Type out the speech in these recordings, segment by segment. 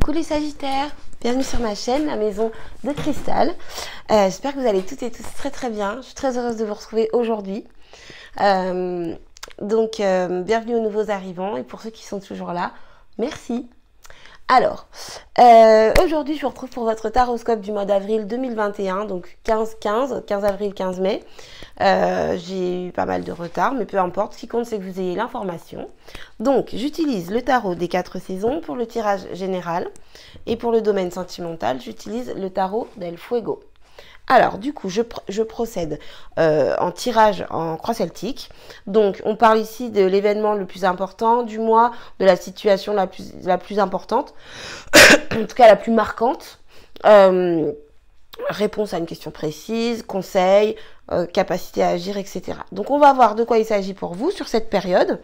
Coucou les Sagittaires, bienvenue sur ma chaîne, la maison de cristal. J'espère que vous allez toutes et tous très très bien. Je suis très heureuse de vous retrouver aujourd'hui. Bienvenue aux nouveaux arrivants et pour ceux qui sont toujours là, merci. Alors, aujourd'hui je vous retrouve pour votre taroscope du mois d'avril 2021, donc 15 avril, 15 mai. J'ai eu pas mal de retard, mais peu importe, ce qui compte c'est que vous ayez l'information. Donc, j'utilise le tarot des 4 saisons pour le tirage général et pour le domaine sentimental, j'utilise le tarot del Fuego. Alors, du coup, je procède en tirage en croix celtique. Donc, on parle ici de l'événement le plus important du mois, de la situation la plus importante, en tout cas la plus marquante. Réponse à une question précise, conseil, capacité à agir, etc. Donc, on va voir de quoi il s'agit pour vous sur cette période.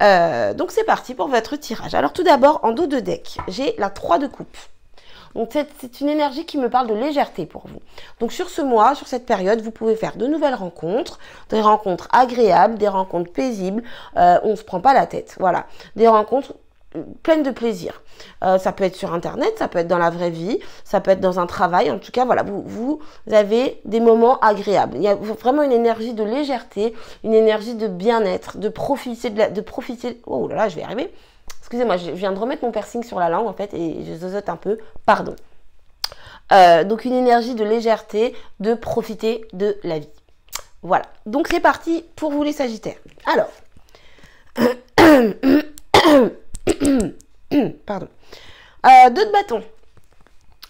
Donc, c'est parti pour votre tirage. Alors, tout d'abord, en dos de deck, j'ai la 3 de coupe. Donc, c'est une énergie qui me parle de légèreté pour vous. Donc, sur ce mois, sur cette période, vous pouvez faire de nouvelles rencontres, des rencontres agréables, des rencontres paisibles. On ne se prend pas la tête. Voilà. Des rencontres pleines de plaisir. Ça peut être sur Internet, ça peut être dans la vraie vie, ça peut être dans un travail. En tout cas, voilà, vous avez des moments agréables. Il y a vraiment une énergie de légèreté, une énergie de bien-être, de profiter. Oh là là, je vais y arriver. Excusez-moi, je viens de remettre mon piercing sur la langue en fait et je zozote un peu, pardon. Donc une énergie de légèreté, de profiter de la vie. Voilà, donc c'est parti pour vous les Sagittaires. Alors, pardon. 2 de bâton.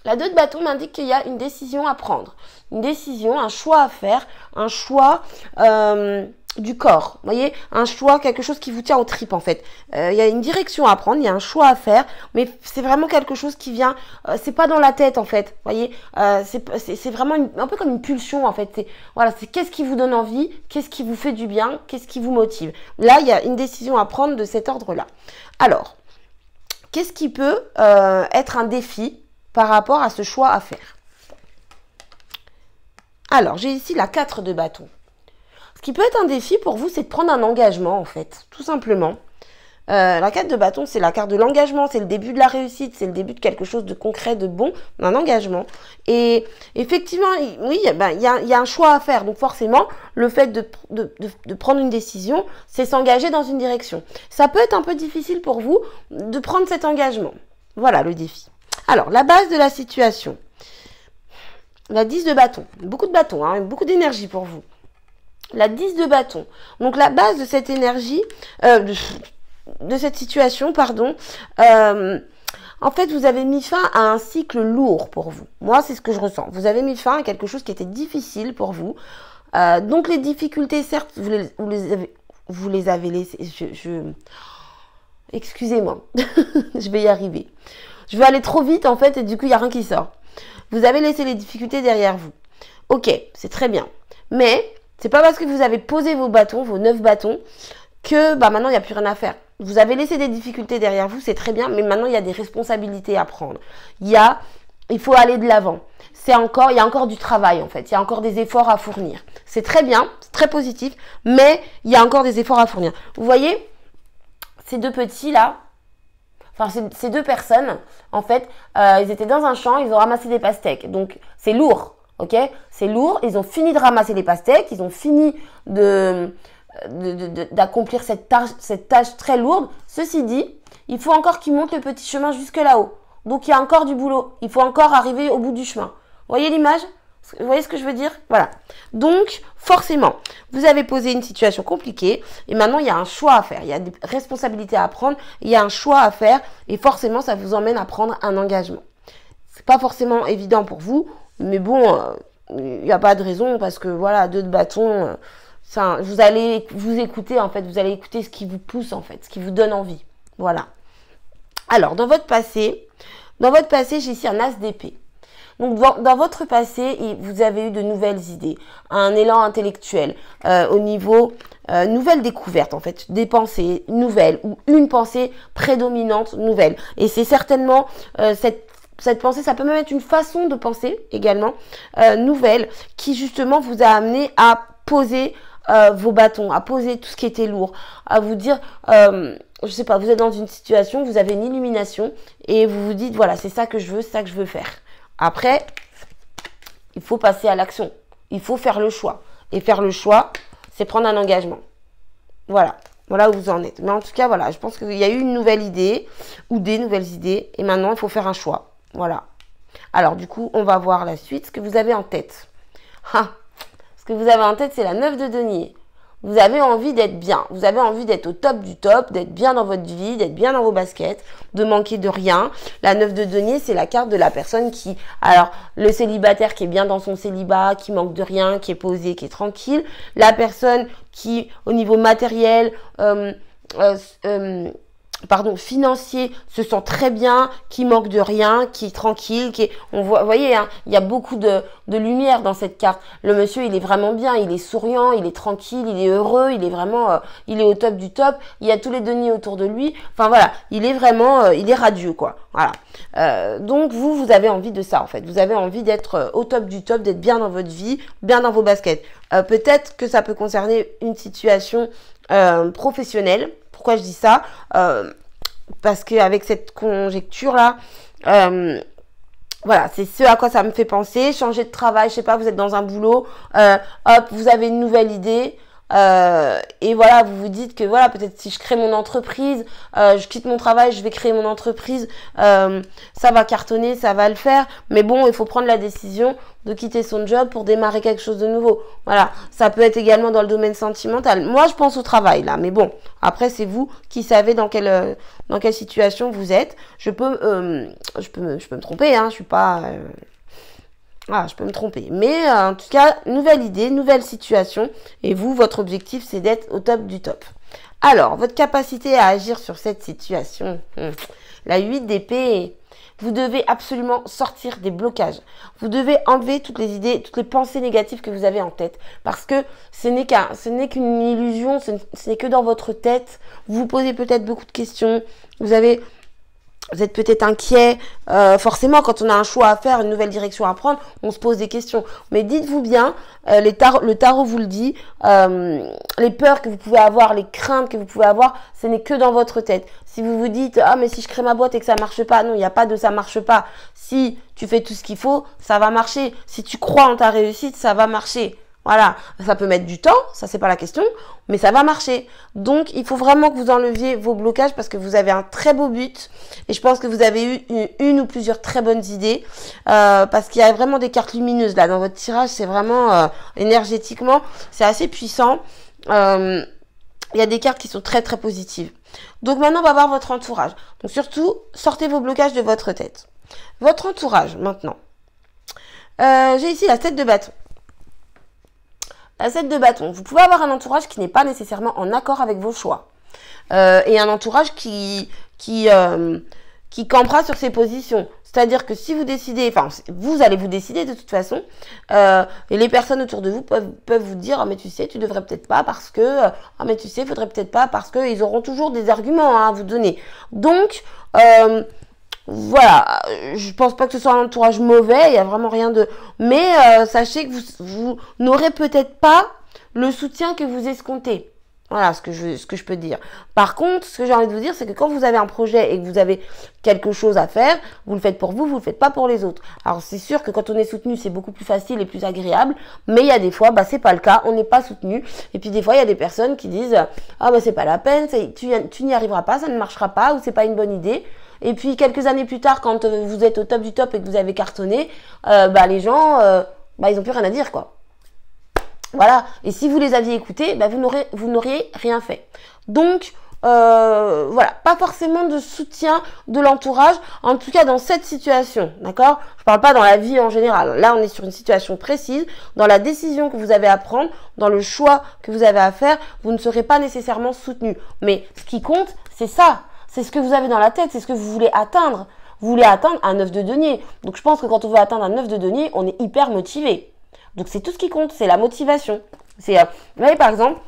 La 2 de bâton m'indique qu'il y a une décision à prendre. Une décision, un choix à faire, un choix du corps. Vous voyez, un choix, quelque chose qui vous tient aux tripes en fait. Il y a une direction à prendre, il y a un choix à faire, mais c'est vraiment quelque chose qui vient, c'est pas dans la tête en fait. Vous voyez, c'est vraiment un peu comme une pulsion en fait. Voilà, c'est qu'est-ce qui vous donne envie, qu'est-ce qui vous fait du bien, qu'est-ce qui vous motive. Là, il y a une décision à prendre de cet ordre-là. Alors, qu'est-ce qui peut être un défi par rapport à ce choix à faire? Alors, j'ai ici la 4 de bâton. Ce qui peut être un défi pour vous, c'est de prendre un engagement, en fait, tout simplement. La 4 de bâton, c'est la carte de l'engagement, c'est le début de la réussite, c'est le début de quelque chose de concret, de bon, d'un engagement. Et effectivement, oui, il y a un choix à faire. Donc forcément, le fait de prendre une décision, c'est s'engager dans une direction. Ça peut être un peu difficile pour vous de prendre cet engagement. Voilà le défi. Alors, la base de la situation. La 10 de bâton. Beaucoup de bâtons, hein, beaucoup d'énergie pour vous. La 10 de bâton. Donc, la base de cette énergie, de cette situation, pardon, en fait, vous avez mis fin à un cycle lourd pour vous. Moi, c'est ce que je ressens. Vous avez mis fin à quelque chose qui était difficile pour vous. Donc, les difficultés, certes, vous les avez laissées. Excusez-moi, je vais y arriver. Je vais aller trop vite, en fait, et du coup, il n'y a rien qui sort. Vous avez laissé les difficultés derrière vous. Ok, c'est très bien. Mais c'est pas parce que vous avez posé vos bâtons, vos 9 bâtons, que maintenant, il n'y a plus rien à faire. Vous avez laissé des difficultés derrière vous, c'est très bien, mais maintenant, il y a des responsabilités à prendre. Il faut aller de l'avant. Il y a encore du travail, en fait. Il y a encore des efforts à fournir. C'est très bien, c'est très positif, mais il y a encore des efforts à fournir. Vous voyez, ces deux petits-là, enfin, ces 2 personnes, en fait, ils étaient dans un champ, ils ont ramassé des pastèques. Donc, c'est lourd, ok? C'est lourd. Ils ont fini de ramasser les pastèques, ils ont fini d'accomplir cette tâche très lourde. Ceci dit, il faut encore qu'ils montent le petit chemin jusque là-haut. Donc, il y a encore du boulot. Il faut encore arriver au bout du chemin. Vous voyez l'image? Vous voyez ce que je veux dire? Voilà. Donc, forcément, vous avez posé une situation compliquée et maintenant, il y a un choix à faire. Il y a des responsabilités à prendre, il y a un choix à faire et forcément, ça vous emmène à prendre un engagement. C'est pas forcément évident pour vous, mais bon, il n'y a pas de raison parce que voilà, 2 de bâton, vous allez vous écouter en fait, vous allez écouter ce qui vous pousse en fait, ce qui vous donne envie. Voilà. Alors, dans votre passé, j'ai ici un as d'épée. Donc, dans votre passé, vous avez eu de nouvelles idées, un élan intellectuel au niveau nouvelle découverte, en fait, des pensées nouvelles ou une pensée prédominante nouvelle. Et c'est certainement cette pensée, ça peut même être une façon de penser également nouvelle qui justement vous a amené à poser vos bâtons, à poser tout ce qui était lourd, à vous dire je sais pas, vous êtes dans une situation, vous avez une illumination et vous vous dites, voilà, c'est ça que je veux, c'est ça que je veux faire. Après, il faut passer à l'action. Il faut faire le choix. Et faire le choix, c'est prendre un engagement. Voilà. Voilà où vous en êtes. Mais en tout cas, voilà, je pense qu'il y a eu une nouvelle idée ou des nouvelles idées. Et maintenant, il faut faire un choix. Voilà. Alors, du coup, on va voir la suite. Ce que vous avez en tête. Ah, ce que vous avez en tête, c'est la 9 de denier. Vous avez envie d'être bien. Vous avez envie d'être au top du top, d'être bien dans votre vie, d'être bien dans vos baskets, de manquer de rien. La 9 de denier, c'est la carte de la personne qui... Alors, le célibataire qui est bien dans son célibat, qui manque de rien, qui est posé, qui est tranquille. La personne qui, au niveau matériel, financier, se sent très bien, qui manque de rien, qui est tranquille, qui est, vous voyez, hein, il y a beaucoup de lumière dans cette carte. Le monsieur, il est vraiment bien, il est souriant, il est tranquille, il est heureux, il est vraiment, il est au top du top. Il y a tous les deniers autour de lui. Enfin voilà, il est vraiment, il est radieux, quoi. Voilà. Donc vous avez envie de ça, en fait. Vous avez envie d'être au top du top, d'être bien dans votre vie, bien dans vos baskets. Peut-être que ça peut concerner une situation professionnelle. Pourquoi je dis ça? Parce qu'avec cette conjecture-là, voilà, c'est ce à quoi ça me fait penser. Changer de travail, je sais pas, vous êtes dans un boulot, hop, vous avez une nouvelle idée. Et voilà, vous vous dites que voilà, peut-être si je crée mon entreprise, je quitte mon travail, je vais créer mon entreprise, ça va cartonner, ça va le faire. Mais bon, il faut prendre la décision de quitter son job pour démarrer quelque chose de nouveau. Voilà, ça peut être également dans le domaine sentimental. Moi, je pense au travail là, mais bon, après c'est vous qui savez dans quelle situation vous êtes. Je peux me tromper, hein, je suis pas je peux me tromper. Mais en tout cas, nouvelle idée, nouvelle situation. Et vous, votre objectif, c'est d'être au top du top. Alors, votre capacité à agir sur cette situation. La 8 d'épée. Vous devez absolument sortir des blocages. Vous devez enlever toutes les idées, toutes les pensées négatives que vous avez en tête. Parce que ce n'est qu'une illusion, ce n'est que dans votre tête. Vous vous posez peut-être beaucoup de questions. Vous êtes peut-être inquiet. Forcément, quand on a un choix à faire, une nouvelle direction à prendre, on se pose des questions. Mais dites-vous bien, le tarot vous le dit, les peurs que vous pouvez avoir, les craintes que vous pouvez avoir, ce n'est que dans votre tête. Si vous vous dites, ah mais si je crée ma boîte et que ça marche pas, non, il n'y a pas de ça marche pas. Si tu fais tout ce qu'il faut, ça va marcher. Si tu crois en ta réussite, ça va marcher. Voilà, ça peut mettre du temps, ça c'est pas la question, mais ça va marcher. Donc il faut vraiment que vous enleviez vos blocages parce que vous avez un très beau but et je pense que vous avez eu une ou plusieurs très bonnes idées parce qu'il y a vraiment des cartes lumineuses là dans votre tirage, c'est vraiment énergétiquement, c'est assez puissant. Il y a des cartes qui sont très très positives. Donc maintenant on va voir votre entourage. Donc surtout, sortez vos blocages de votre tête. Votre entourage maintenant. J'ai ici la 7 de bâton. La 7 de bâton. Vous pouvez avoir un entourage qui n'est pas nécessairement en accord avec vos choix. Et un entourage qui campera sur ses positions. C'est-à-dire que si vous décidez, enfin, vous allez vous décider de toute façon, et les personnes autour de vous peuvent vous dire, ah mais tu sais, tu devrais peut-être pas parce que, ah mais tu sais, faudrait peut-être pas parce que, ils auront toujours des arguments à vous donner. Donc, voilà, je pense pas que ce soit un entourage mauvais, il y a vraiment rien de... Mais sachez que vous n'aurez peut-être pas le soutien que vous escomptez. Voilà ce que je peux dire. Par contre, ce que j'ai envie de vous dire, c'est que quand vous avez un projet et que vous avez quelque chose à faire, vous le faites pour vous, vous le faites pas pour les autres. Alors c'est sûr que quand on est soutenu, c'est beaucoup plus facile et plus agréable, mais il y a des fois, bah c'est pas le cas, on n'est pas soutenu. Et puis des fois, il y a des personnes qui disent, ah bah c'est pas la peine, tu n'y arriveras pas, ça ne marchera pas, ou c'est pas une bonne idée. Et puis quelques années plus tard, quand vous êtes au top du top et que vous avez cartonné, bah les gens, ils ont plus rien à dire quoi. Voilà. Et si vous les aviez écoutés, bah vous n'auriez rien fait. Donc voilà, pas forcément de soutien de l'entourage, en tout cas dans cette situation, d'accord? Je parle pas dans la vie en général. Là, on est sur une situation précise, dans la décision que vous avez à prendre, dans le choix que vous avez à faire, vous ne serez pas nécessairement soutenu. Mais ce qui compte, c'est ça. C'est ce que vous avez dans la tête, c'est ce que vous voulez atteindre. Vous voulez atteindre un 9 de denier. Donc je pense que quand on veut atteindre un 9 de denier, on est hyper motivé. Donc c'est tout ce qui compte, c'est la motivation. Vous voyez par exemple,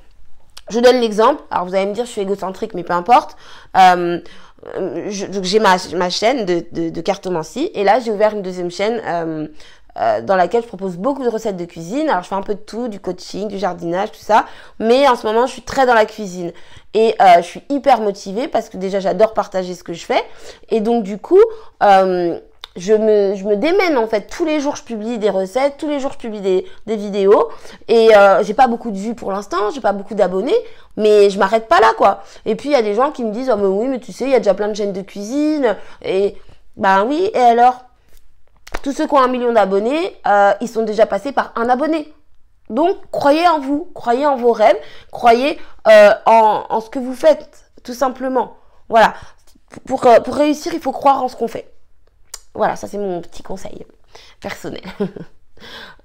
je donne l'exemple, alors vous allez me dire je suis égocentrique mais peu importe. J'ai ma chaîne de cartomancie et là j'ai ouvert une deuxième chaîne dans laquelle je propose beaucoup de recettes de cuisine. Alors je fais un peu de tout, du coaching, du jardinage, tout ça. Mais en ce moment je suis très dans la cuisine. Et je suis hyper motivée parce que déjà, j'adore partager ce que je fais. Et donc, du coup, je me démène en fait. Tous les jours, je publie des recettes. Tous les jours, je publie des vidéos. Et j'ai pas beaucoup de vues pour l'instant. J'ai pas beaucoup d'abonnés. Mais je m'arrête pas là, quoi. Et puis, il y a des gens qui me disent « Oh, mais oui, mais tu sais, il y a déjà plein de chaînes de cuisine. » Et ben oui, et alors? Tous ceux qui ont 1 million d'abonnés, ils sont déjà passés par un abonné. Donc, croyez en vous, croyez en vos rêves, croyez en ce que vous faites, tout simplement. Voilà. Pour réussir, il faut croire en ce qu'on fait. Voilà, ça c'est mon petit conseil personnel.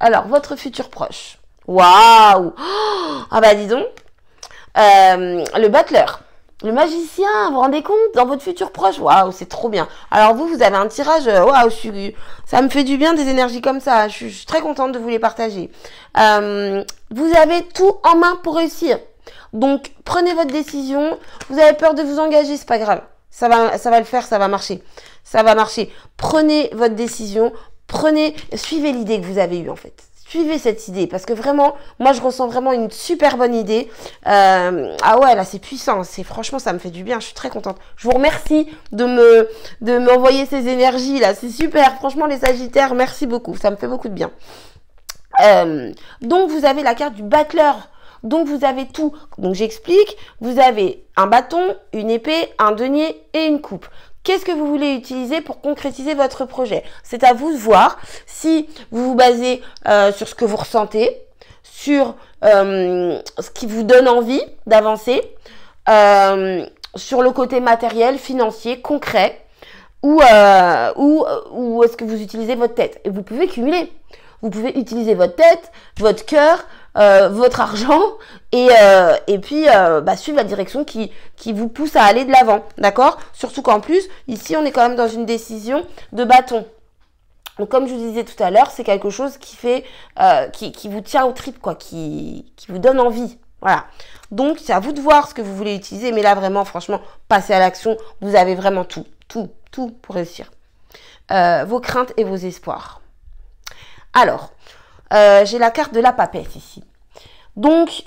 Alors, votre futur proche. Waouh! Ah bah dis donc. Le battleur. Le magicien, vous vous rendez compte, dans votre futur proche, waouh, c'est trop bien. Alors vous avez un tirage, waouh, ça me fait du bien des énergies comme ça. Je suis très contente de vous les partager. Vous avez tout en main pour réussir. Donc prenez votre décision. Vous avez peur de vous engager, c'est pas grave. Ça va le faire, ça va marcher. Ça va marcher. Prenez votre décision. Suivez l'idée que vous avez eue en fait. Suivez cette idée parce que vraiment, moi je ressens vraiment une super bonne idée. Ah ouais, là c'est puissant, franchement ça me fait du bien, je suis très contente. Je vous remercie de m'envoyer ces énergies là, c'est super. Franchement les Sagittaires, merci beaucoup, ça me fait beaucoup de bien. Donc vous avez la carte du battleur. Donc vous avez tout. Donc j'explique, vous avez un bâton, une épée, un denier et une coupe. Qu'est-ce que vous voulez utiliser pour concrétiser votre projet? C'est à vous de voir si vous vous basez sur ce que vous ressentez, sur ce qui vous donne envie d'avancer, sur le côté matériel, financier, concret, ou est-ce que vous utilisez votre tête? Et vous pouvez cumuler. Vous pouvez utiliser votre tête, votre cœur, votre argent et puis suivre la direction qui vous pousse à aller de l'avant, d'accord? Surtout qu'en plus, ici, on est quand même dans une décision de bâton. Donc, comme je vous disais tout à l'heure, c'est quelque chose qui fait, qui vous tient aux tripes, quoi, qui vous donne envie. Voilà. Donc, c'est à vous de voir ce que vous voulez utiliser, mais là, vraiment, franchement, passez à l'action. Vous avez vraiment tout pour réussir. Vos craintes et vos espoirs. Alors, j'ai la carte de la papesse ici. Donc,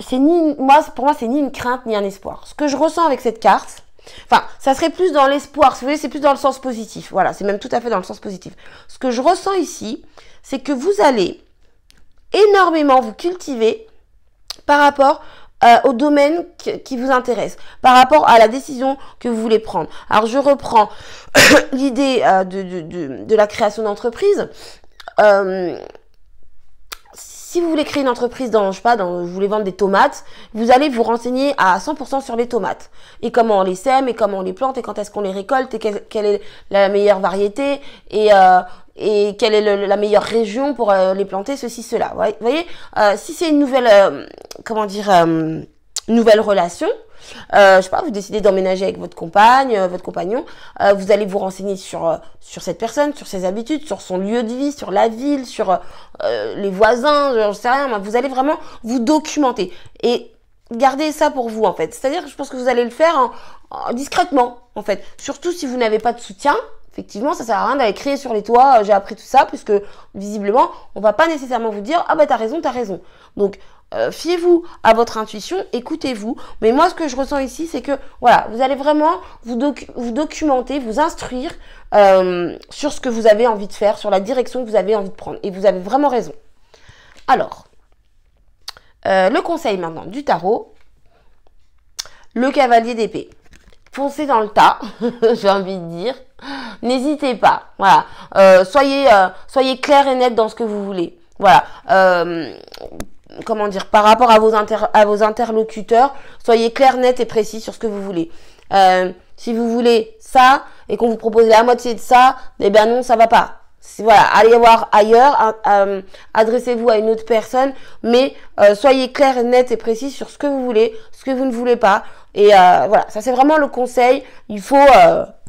pour moi, c'est ni une crainte ni un espoir. Ce que je ressens avec cette carte, enfin, ça serait plus dans l'espoir. Si vous voulez, c'est plus dans le sens positif. Voilà, c'est même tout à fait dans le sens positif. Ce que je ressens ici, c'est que vous allez énormément vous cultiver par rapport au domaine qui vous intéresse, par rapport à la décision que vous voulez prendre. Alors, je reprends l'idée de la création d'entreprise. Si vous voulez créer une entreprise vous voulez vendre des tomates, vous allez vous renseigner à 100% sur les tomates. Et comment on les sème, et comment on les plante, et quand est-ce qu'on les récolte, et quelle est la meilleure variété, et quelle est la meilleure région pour les planter, ceci, cela. Vous voyez, si c'est une nouvelle, nouvelle relation, je sais pas, vous décidez d'emménager avec votre compagne, votre compagnon, vous allez vous renseigner sur cette personne, sur ses habitudes, sur son lieu de vie, sur la ville, sur les voisins, je sais rien, vous allez vraiment vous documenter et gardez ça pour vous en fait. C'est-à-dire que je pense que vous allez le faire discrètement en fait, surtout si vous n'avez pas de soutien. Effectivement, ça sert à rien d'aller crier sur les toits, j'ai appris tout ça, puisque visiblement, on va pas nécessairement vous dire, ah bah t'as raison. Donc, fiez-vous à votre intuition, écoutez-vous. Mais moi, ce que je ressens ici, c'est que, voilà, vous allez vraiment vous documenter, vous instruire sur ce que vous avez envie de faire, sur la direction que vous avez envie de prendre. Et vous avez vraiment raison. Alors, le conseil maintenant du tarot, le cavalier d'épée. Foncez dans le tas, j'ai envie de dire. N'hésitez pas. Voilà. Soyez clair et net dans ce que vous voulez. Voilà. Comment dire, par rapport à vos interlocuteurs, soyez clair, net et précis sur ce que vous voulez. Si vous voulez ça et qu'on vous propose la moitié de ça, eh ben non, ça va pas. Voilà, allez voir ailleurs, adressez-vous à une autre personne, mais soyez clair, net et précis sur ce que vous voulez, ce que vous ne voulez pas. Et voilà, ça c'est vraiment le conseil. Il faut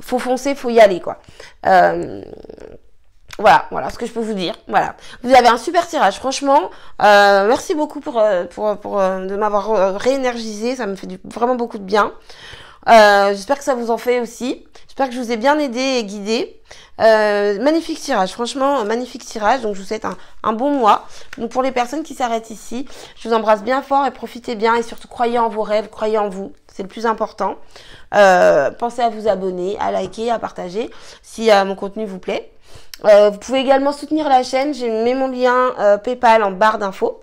foncer, faut y aller quoi. Voilà ce que je peux vous dire. Voilà, vous avez un super tirage, franchement. Merci beaucoup pour de m'avoir réénergisé, ça me fait vraiment beaucoup de bien. J'espère que ça vous en fait aussi. J'espère que je vous ai bien aidé et guidé. Magnifique tirage, franchement, magnifique tirage. Donc, je vous souhaite un bon mois. Donc, pour les personnes qui s'arrêtent ici, je vous embrasse bien fort et profitez bien. Et surtout, croyez en vos rêves, croyez en vous. c'est le plus important. Pensez à vous abonner, à liker, à partager si mon contenu vous plaît. Vous pouvez également soutenir la chaîne. J'ai mis mon lien PayPal en barre d'infos,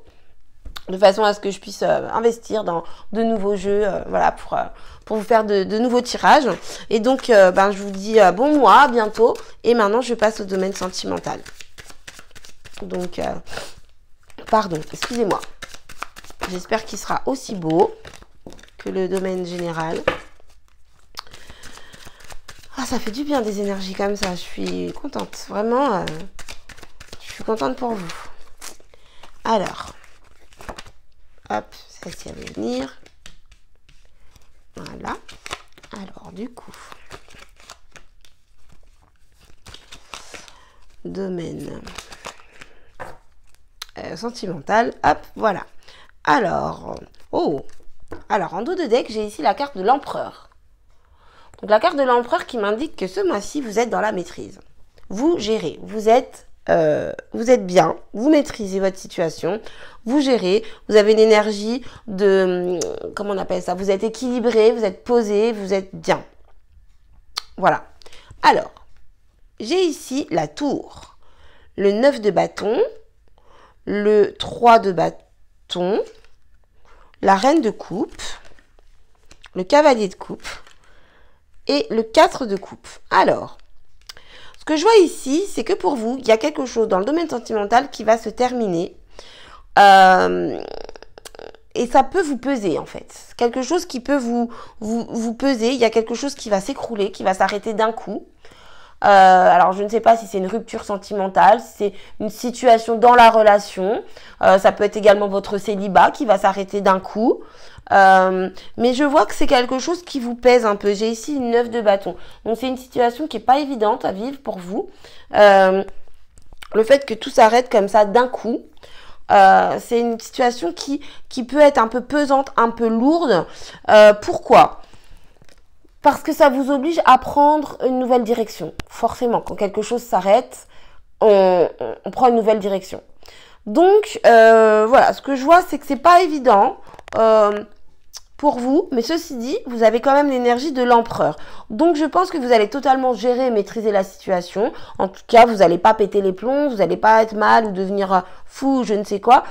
de façon à ce que je puisse investir dans de nouveaux jeux, voilà, pour vous faire de nouveaux tirages. Et donc, je vous dis bon mois, à bientôt. Et maintenant, je passe au domaine sentimental. Donc, pardon, excusez-moi. J'espère qu'il sera aussi beau que le domaine général. Ah, ça fait du bien des énergies comme ça. Je suis contente. Vraiment, je suis contente pour vous. Alors, hop, celle-ci va venir. Voilà. Alors, du coup, domaine sentimental. Hop, voilà. Alors, alors en dos de deck, j'ai ici la carte de l'empereur. Donc la carte de l'empereur qui m'indique que ce mois-ci, vous êtes dans la maîtrise. Vous gérez, vous êtes bien, vous maîtrisez votre situation, vous gérez, vous avez l'énergie de, comment on appelle ça, vous êtes équilibré, vous êtes posé, vous êtes bien. Voilà. Alors, j'ai ici la tour, le 9 de bâton, le 3 de bâton, la reine de coupe, le cavalier de coupe et le 4 de coupe. Alors, ce que je vois ici, c'est que pour vous, il y a quelque chose dans le domaine sentimental qui va se terminer. Et ça peut vous peser, en fait. Quelque chose qui peut vous peser. Il y a quelque chose qui va s'écrouler, qui va s'arrêter d'un coup. Alors, je ne sais pas si c'est une rupture sentimentale, si c'est une situation dans la relation. Ça peut être également votre célibat qui va s'arrêter d'un coup. Mais je vois que c'est quelque chose qui vous pèse un peu. J'ai ici une 9 de bâton. Donc, c'est une situation qui n'est pas évidente à vivre pour vous. Le fait que tout s'arrête comme ça d'un coup, c'est une situation qui peut être un peu pesante, un peu lourde. Pourquoi ? Parce que ça vous oblige à prendre une nouvelle direction. Forcément, quand quelque chose s'arrête, on prend une nouvelle direction. Donc, voilà, ce que je vois, c'est que c'est pas évident pour vous. Mais ceci dit, vous avez quand même l'énergie de l'empereur. Donc, je pense que vous allez totalement gérer et maîtriser la situation. En tout cas, vous n'allez pas péter les plombs, vous n'allez pas être mal ou devenir fou ou je ne sais quoi.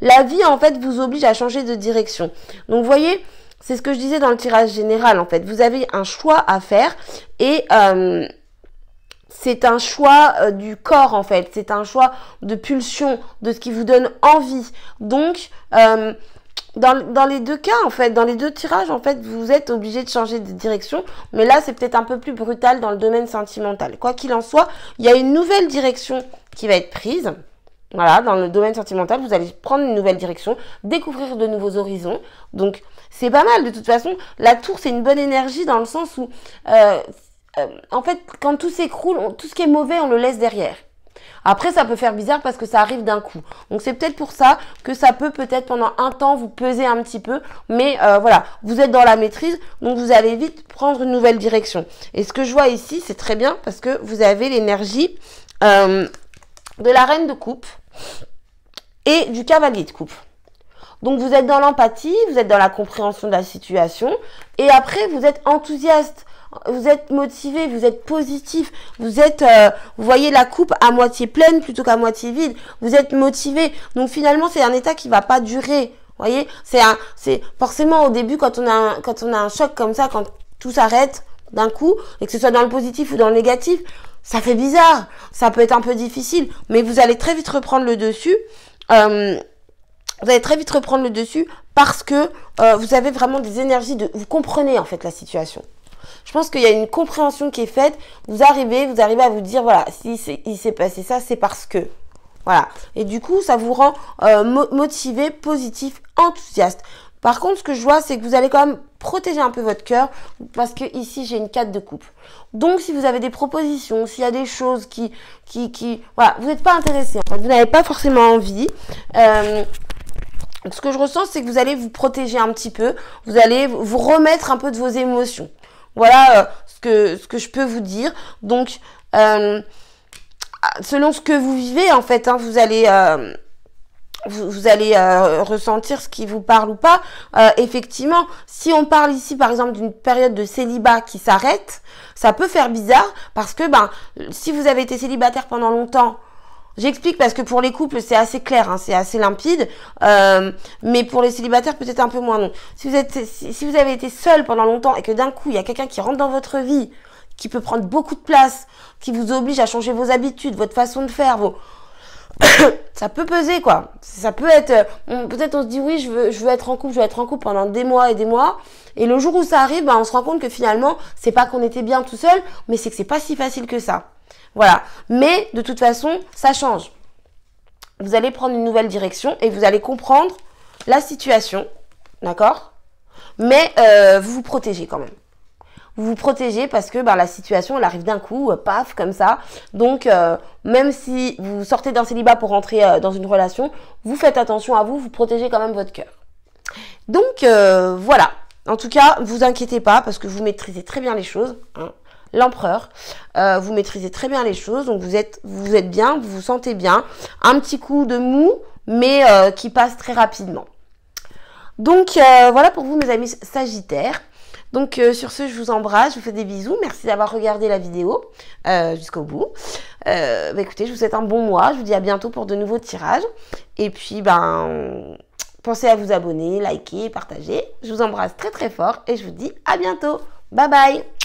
La vie, en fait, vous oblige à changer de direction. Donc, vous voyez... C'est ce que je disais dans le tirage général, en fait. Vous avez un choix à faire et c'est un choix du corps, en fait. C'est un choix de pulsion, de ce qui vous donne envie. Donc, dans les deux cas, en fait, dans les deux tirages, en fait, vous êtes obligé de changer de direction. Mais là, c'est peut-être un peu plus brutal dans le domaine sentimental. Quoi qu'il en soit, il y a une nouvelle direction qui va être prise. Voilà, dans le domaine sentimental, vous allez prendre une nouvelle direction, découvrir de nouveaux horizons. Donc, c'est pas mal. De toute façon, la tour, c'est une bonne énergie dans le sens où, en fait, quand tout s'écroule, tout ce qui est mauvais, on le laisse derrière. Après, ça peut faire bizarre parce que ça arrive d'un coup. Donc, c'est peut-être pour ça que ça peut peut-être pendant un temps vous peser un petit peu. Mais voilà, vous êtes dans la maîtrise, donc vous allez vite prendre une nouvelle direction. Et ce que je vois ici, c'est très bien parce que vous avez l'énergie... de la reine de coupe et du cavalier de coupe. Donc, vous êtes dans l'empathie, vous êtes dans la compréhension de la situation et après, vous êtes enthousiaste, vous êtes motivé, vous êtes positif, vous êtes, vous voyez la coupe à moitié pleine plutôt qu'à moitié vide, vous êtes motivé. Donc, finalement, c'est un état qui va pas durer. Vous voyez, c'est forcément au début quand on a un choc comme ça, quand tout s'arrête d'un coup et que ce soit dans le positif ou dans le négatif, ça fait bizarre, ça peut être un peu difficile, mais vous allez très vite reprendre le dessus. Vous allez très vite reprendre le dessus parce que vous avez vraiment des énergies vous comprenez en fait la situation. Je pense qu'il y a une compréhension qui est faite. Vous arrivez à vous dire voilà, si il s'est passé ça, c'est parce que. Voilà. Et du coup, ça vous rend motivé, positif, enthousiaste. Par contre, ce que je vois, c'est que vous allez quand même protéger un peu votre cœur parce que ici, j'ai une 4 de coupe. Donc, si vous avez des propositions, s'il y a des choses qui voilà, vous n'êtes pas intéressé, en fait, vous n'avez pas forcément envie. Ce que je ressens, c'est que vous allez vous protéger un petit peu. Vous allez vous remettre un peu de vos émotions. Voilà ce que je peux vous dire. Donc, selon ce que vous vivez, en fait, hein, vous allez vous allez ressentir ce qui vous parle ou pas. Effectivement, si on parle ici, par exemple, d'une période de célibat qui s'arrête, ça peut faire bizarre parce que, si vous avez été célibataire pendant longtemps, j'explique parce que pour les couples, c'est assez clair, hein, c'est assez limpide, mais pour les célibataires, peut-être un peu moins non. Si vous avez été seul pendant longtemps et que d'un coup, il y a quelqu'un qui rentre dans votre vie, qui peut prendre beaucoup de place, qui vous oblige à changer vos habitudes, votre façon de faire, ça peut peser, quoi. Ça peut être, peut-être on se dit oui, je veux être en couple, pendant des mois et des mois, et le jour où ça arrive, on se rend compte que finalement, c'est pas qu'on était bien tout seul, mais c'est que c'est pas si facile que ça. Voilà. Mais de toute façon, ça change. Vous allez prendre une nouvelle direction et vous allez comprendre la situation, d'accord? Mais vous vous protégez quand même. Vous vous protégez parce que la situation, elle arrive d'un coup, paf, comme ça. Donc, même si vous sortez d'un célibat pour rentrer dans une relation, vous faites attention à vous, vous protégez quand même votre cœur. Donc, voilà. En tout cas, vous inquiétez pas parce que vous maîtrisez très bien les choses, hein. L'empereur, vous maîtrisez très bien les choses, donc vous êtes bien, vous vous sentez bien. Un petit coup de mou, mais qui passe très rapidement. Donc, voilà pour vous, mes amis sagittaires. Donc, sur ce, je vous embrasse, je vous fais des bisous. Merci d'avoir regardé la vidéo jusqu'au bout. Écoutez, je vous souhaite un bon mois. Je vous dis à bientôt pour de nouveaux tirages. Et puis, pensez à vous abonner, liker, partager. Je vous embrasse très très fort et je vous dis à bientôt. Bye bye.